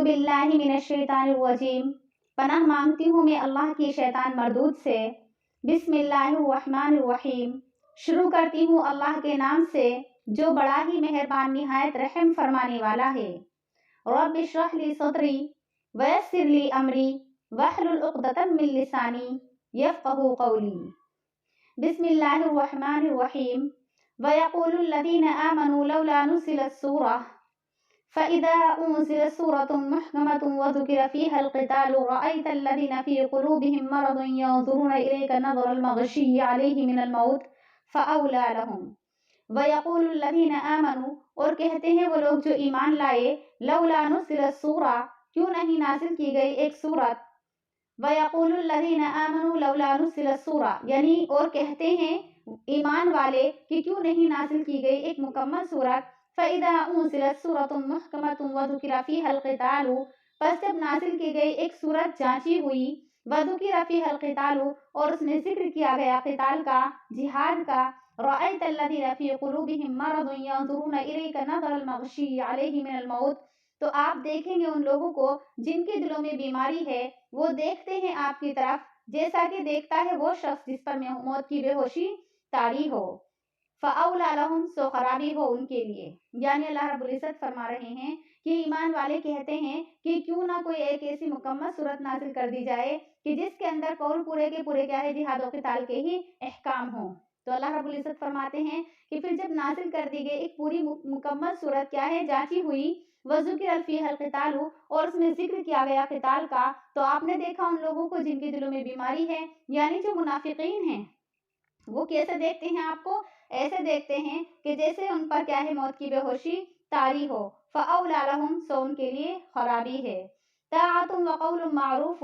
اعوذ باللہ من الشیطان الرجیم، پناہ مانگتی ہوں میں اللہ کی شیطان مردود سے۔ بسم اللہ الرحمن الرحیم، شروع کرتی ہوں اللہ کے نام سے جو بڑا ہی مہربان نہایت رحم فرمانے والا ہے۔ رب اشرح لی صدری ویسر لی امری واحلل عقدۃ من لسانی یفقہوا قولی۔ بسم اللہ الرحمن الرحیم، وَيَقُولُ الَّذِينَ آمَنُوا لَوْلَا نُزِّلَتْ سُورَةٌ فَإِذَا أُنزِلَتْ سُورَةٌ مُحْكَمَةٌ وَذُكِرَ فِيهَا الْقِتَالُ رَأَيْتَ الَّذِينَ فِي قُلُوبِهِم مَّرَضٌ يَنظُرُونَ إِلَيْكَ نَظْرَ الْمَغْشِيِّ عَلَيْهِ مِنَ الْمَوْتِ فَأَوْلَىٰ لَهُمْ۔ وَيَقُولُ الَّذِينَ آمَنُوا، اور کہتے ہیں وہ لوگ جو ایمان لائے، لَوْلَا نُزِّلَتْ سُورَةٌ، کیوں نہیں نازل کی گئی ایک سورت۔ وَيَقُولُ الَّذِينَ آمَنُوا لَوْلَا نُزِّلَتْ سُورَةٌ، یعنی اور کہتے ہیں ایمان والے کہ کیوں نہیں نازل کی گئی ایک مکمل سورت۔ فَإِذَا أُنزِلَتْ سُورَةٌ مُحْكَمَةٌ وَذُكِرَ فِيهَا الْقِتَالُ، پس جب نازل کی گئی ایک سورت جانچی ہوئی، وَذُكِرَ فِيهَا الْقِتَالُ، اور اس میں ذکر کیا گیا قتال کا، جہاد کا، رَأَيْتَ الَّذِينَ فِي قُلُوبِهِم مَّرَضٌ يَنظُرُونَ إِلَيْكَ نَظْرَ الْمَغْشِيِّ عَلَيْهِ مِنَ الْمَوْتِ، تو آپ دیکھیں گے ان لوگوں کو جن کے دلوں میں بیماری ہے، وہ دیکھتے ہیں آپ کی طرف جیسا کہ دیکھتا ہے وہ شخص جس پر موت کی بے ہوشی طاری ہو۔ فَأَوْلَىٰ لَهُمْ، سو خرابی ہو ان کے لیے۔ یعنی اللہ رب العزت فرما رہے ہیں کہ ایمان والے کہتے ہیں کہ کیوں نہ کوئی ایک ایسی مکمل صورت نازل کر دی جائے کہ جس کے اندر پورے کے پورے کیا ہے جہاد و قتال کے ہی احکام ہوں۔ تو اللہ رب العزت فرماتے ہیں کہ پھر جب نازل کر دی گئی ایک پوری مکمل صورت کیا ہے جانچی ہوئی، وَذُكِرَ فِيهَا الْقِتَالُ، اور اس میں ذکر کیا گیا قتال کا، تو آپ نے دیکھا ان لوگوں کو جن کے دلوں میں بیماری ہے، یعنی جو منافقین ہیں، وہ کیسے دیکھتے ہیں آپ کو؟ ایسے دیکھتے ہیں کہ جیسے ان پر کیا ہے موت کی بے ہوشی طاری ہو۔ فَأَوْلَىٰ لَهُمْ، سو ان کے لیے خرابی ہے۔ طاعۃ وقول معروف،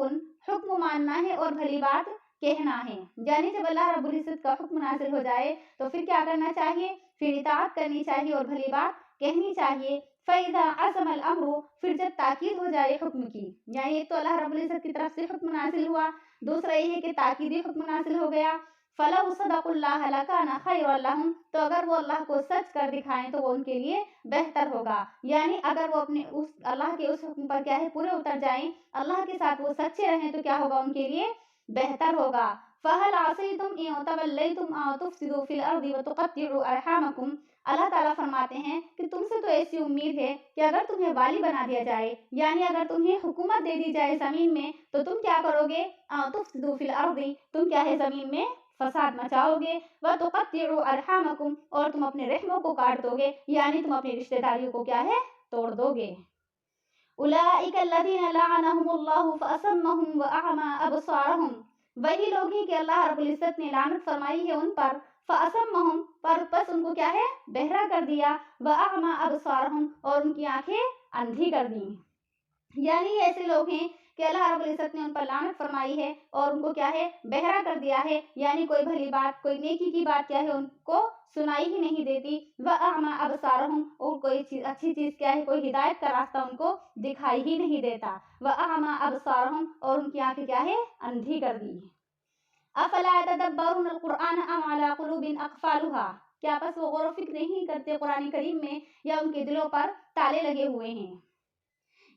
حکم ماننا ہے اور بھلی بات کہنا ہے۔ یعنی جب اللہ رب العزت کا حکم نازل ہو جائے تو پھر کیا کرنا چاہیے؟ پھر اطاعت کرنی چاہیے اور بھلی بات کہنی چاہیے۔ فَإِذَا عَزَمَ الْأَمْرُ، پھر جب تاکید ہو جائے حکم کی، یعنی ایک تو اللہ رب العزت کی طرف سے حکم نازل ہوا، دوسرا یہ ہے کہ تاکیدی حکم نازل ہو گیا۔ فَلَوْ صَدَقُوا اللَّهَ لَكَانَ خَيْرًا لَهُمْ، تو اگر وہ اللہ کو سچ کر دکھائیں تو وہ ان کے لیے بہتر ہوگا۔ یعنی اگر وہ اپنے اللہ کے اس حکم پر کیا ہے پورے اتر جائیں، اللہ کے ساتھ وہ سچے رہیں تو کیا ہوگا ان کے لیے بہتر ہوگا۔ فَهَلْ عَصَيْتُمْ إِن تَوَلَّيْتُمْ أَن تُفْسِدُوا فِي الْأَرْضِ وَتُقَطِّعُوا أَرْحَامَكُمْ، اللہ تعالیٰ فرماتے ہیں کہ تم سے تو ایسی امید ہے کہ اگر تمہیں والی بنا دیا جائے، یعنی اگر تمہیں حکومت دے دی جائے زمین میں، تو تم کیا کرو گے؟ أَن تُفْسِدُوا فِي الْأَرْضِ، تم کیا ہے زمین میں فساد مچاؤ گے۔ وَتُقَطِّعُوا أَرْحَامَكُمْ، اور تم اپنے رحموں کو کاٹ دو گے، یعنی تم اپنی رشتہ داریوں کو کیا ہے توڑ دو گے۔ أُولَٰئِكَ الَّذِينَ لَعَنَهُمُ اللَّهُ فَأَصَمَّهُمْ وَأَعْمَىٰ أَبْصَارَهُمْ، وہی لوگ ہیں کہ اللہ رب العزت نے لعنت فرمائی ہے ان پر، فَأَصَمَّهُمْ، پر پس ان کو کیا ہے بہرا کر دیا، وَأَعْمَىٰ أَبْصَارَهُمْ، اور ان کی آنکھیں اندھی کر دیں۔ یعنی یہ ایسے لوگ ہیں کہ اللہ رب العزت نے ان پر لعنت فرمائی ہے اور ان کو کیا ہے بہرا کر دیا ہے، یعنی کوئی بھلی بات، کوئی نیکی کی بات کیا ہے ان کو سنائی ہی نہیں دیتی۔ وَأَعْمَىٰ أَبْصَارَهُمْ، اور کوئی اچھی چیز کیا ہے کوئی ہدایت کا راستہ ان کو دکھائی ہی نہیں دیتا۔ وَأَعْمَىٰ أَبْصَارَهُمْ، اور ان کی آنکھیں کیا ہے اندھی کر دی۔ أَفَلَا يَتَدَبَّرُونَ الْقُرْآنَ أَمْ عَلَىٰ قُلُوبٍ أَقْفَالُهَا، کیا پس وہ غور و فکر نہیں کرتے قرآن کریم میں یا ان کے دلوں پر تالے لگے ہوئے ہیں؟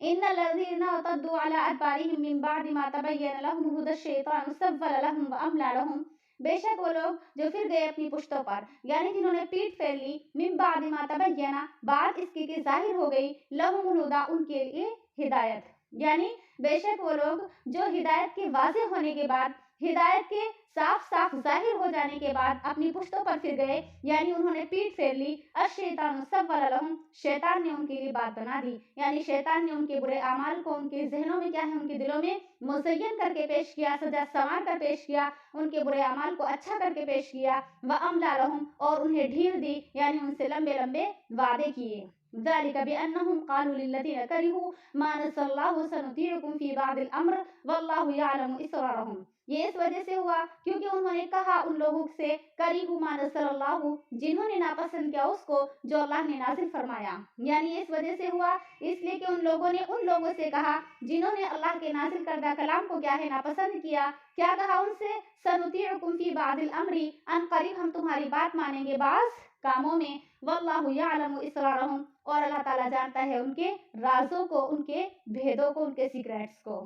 إِنَّ الَّذِينَ ارْتَدُّوا عَلَىٰ أَدْبَارِهِم مِّن بَعْدِ مَا تَبَيَّنَ لَهُمُ الْهُدَى الشَّيْطَانُ سَوَّلَ لَهُمْ وَأَمْلَىٰ لَهُمْ، بے شک وہ لوگ جو پھر گئے اپنی پشتوں پر، یعنی جنہوں نے پیٹھ پھیر لی، من بعد ما تبین، بعد اس کی کہ ظاہر ہو گئی، لہم الہدیٰ، ان کے لیے ہدایت، یعنی بے شک وہ لوگ جو ہدایت کے واضح ہونے کے بعد، ہدایت کے صاف صاف ظاہر ہو جانے کے بعد اپنی پشتوں پر پھر گئے، یعنی انہوں نے پیٹھ پھیر لی، الشیطان سول لہم، شیطان نے ان کے لیے بات بنا دی، یعنی شیطان نے ان کے برے اعمال کو ان کے ذہنوں میں کیا ہے ان کے دلوں میں مزین کر کے پیش کیا، سجا سنوار کر پیش کیا، ان کے برے اعمال کو اچھا کر کے پیش کیا، وَأَمْلَىٰ لَهُمْ، اور انہیں ڈھیل دی، یعنی ان سے لمبے لمبے وعدے کیے۔ ذَلِكَ بِأَنَّهُمْ قَالُوا لِلَّذِينَ كَرِهُوا مَا نَزَّلَ اللَّهُ سَنُطِيعُكُمْ فِي بَعْضِ الْأَمْرِ وَاللَّهُ يَعْلَمُ إِسْرَارَهُمْ، یہ اس وجہ سے ہوا کیونکہ انہوں نے کہا ان لوگوں سے کریہو ما نزل اللہ، جنہوں نے ناپسند کیا اس کو جو اللہ نے نازل فرمایا، یعنی اس وجہ سے ہوا اس لیے کہ ان لوگوں نے ان لوگوں سے کہا جنہوں نے اللہ کے نازل کردہ کلام کو کیا ہے ناپسند کیا کہا ان سے سنطیعکم فی بعض الامر، ان قریب ہم تمہاری بات مانیں گے بعض کاموں میں، واللہ یعلم اسرارہم، اور اللہ تعالیٰ جانتا ہے ان کے رازوں کو، ان کے بھیدوں کو، ان کے سیکریٹس کو۔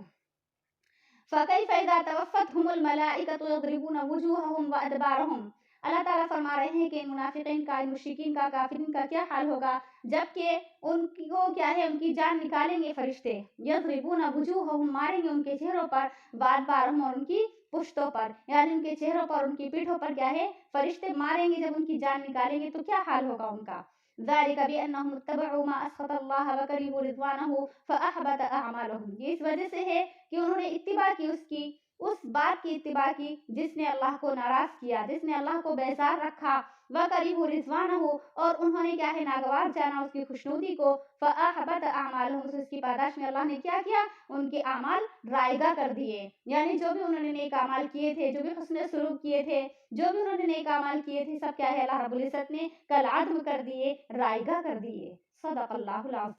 فَكَيْفَ إِذَا تَوَفَّتْهُمُ الْمَلَائِكَةُ يَضْرِبُونَ وُجُوهَهُمْ وَأَدْبَارَهُمْ، اللہ تعالیٰ فرما رہے ہیں کہ ان منافقین کا، ان مشرکین کا، کافرین کا کیا حال ہوگا جبکہ ان کو کیا ہے ان کی جان نکالیں گے فرشتے، یضربون وجوہہم، ماریں گے ان کے چہروں پر، وادبارہم، اور ان کی پشتوں پر، یعنی ان کے چہروں پر، ان کی پیٹھوں پر کیا ہے فرشتے ماریں گے جب ان کی جان نکالیں گے تو کیا حال ہوگا ان کا۔ ذَلِكَ بِأَنَّهُمُ اتَّبَعُوا مَا أَسْخَطَ اللَّهَ وَكَرِهُوا رِضْوَانَهُ فَأَحْبَطَ أَعْمَالَهُم، یہ اس وجہ سے ہے کہ انہوں نے اتباع کی اس بات کی اتباع کی جس نے اللہ کو ناراض کیا، جس نے اللہ کو بیزار رکھا، وَكَرِهُوا رِضْوَانَهُ، اور انہوں نے کیا ہے ناگوار جانا اس کی خوشنودی کو، فَأَحْبَطَ أَعْمَالَهُم، اس کی پاداش میں اللہ نے کیا ان کے اعمال رائگاں کر دیے، یعنی جو بھی انہوں نے نیک اعمال کیے تھے، جو بھی حسن سلوک کیے تھے، جو بھی انہوں نے نیک اعمال کیے تھے، سب کیا ہے اللہ رب العزت نے کالعدم کر دیے، رائگاں کر دیے۔ صدق اللہ العظیم۔